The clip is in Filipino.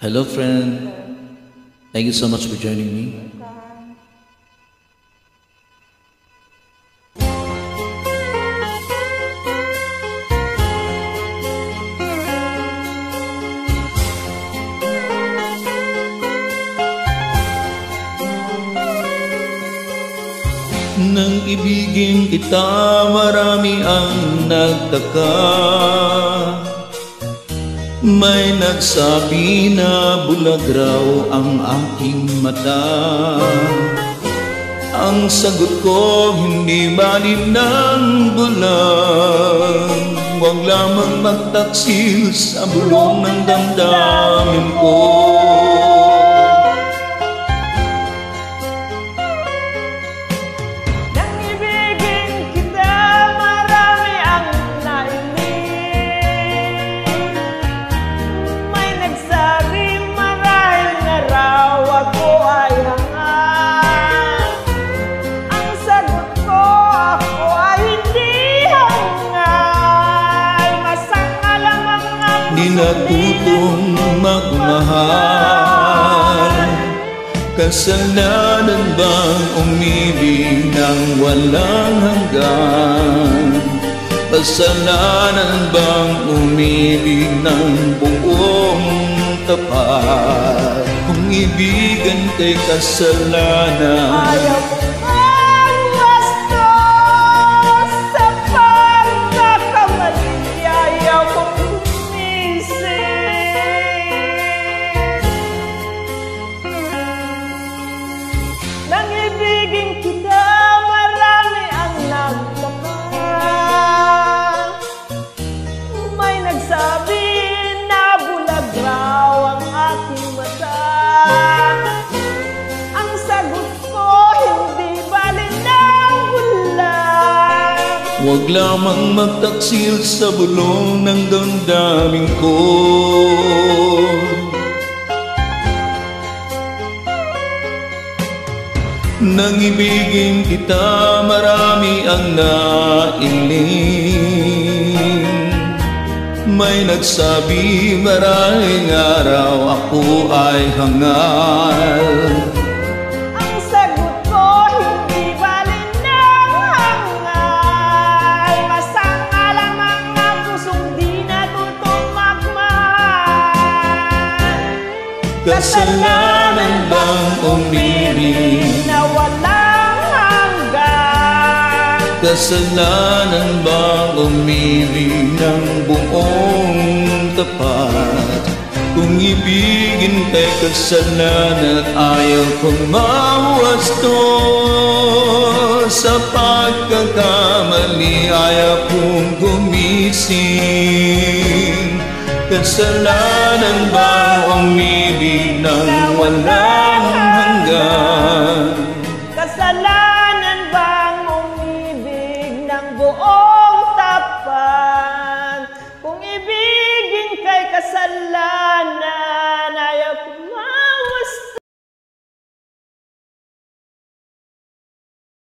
Hello, friend. Thank you so much for joining me. Nang ibigin kita, marami ang nagtaka. May nagsabi na bulag raw ang aking mata. Ang sagot ko, hindi balim ng bulag. Huwag lamang magtaksil sa bulong ng damdamin ko. Di natutong magmahal. Kasalanan bang umibig ng walang hanggan? Kasalanan bang umibig ng buong tapat? Kung ibigan kay kasalanan, ayaw ko magwasto sa pagkakamali. Ayaw ko nang ibigin kita, marami ang nagtaka. May nagsabi na bulag raw ang aking mata. Ang sagot ko, hindi balin ng bulag. huwag lamang magtaksil sa bulong ng damdamin ko. Nang ibigin kita, marami ang nailing. May nagsabi maraming araw ako ay hangal. Ang sagot ko, hindi balin ng hangal. Masama lamang ang pusong di natutong magmahal. Kasalanan bang umibig na walang hanggan? Kasalanan bang umibig ng buong tapat? Kung ibigin kay kasalanan, ayaw kong mawasto sa pagkakamali. Ayaw kong gumising. Kasalanan bang umibig ng walang hanggan? Kasalanan bang umibig ng buong tapat? Kung ibigin kay kasalanan,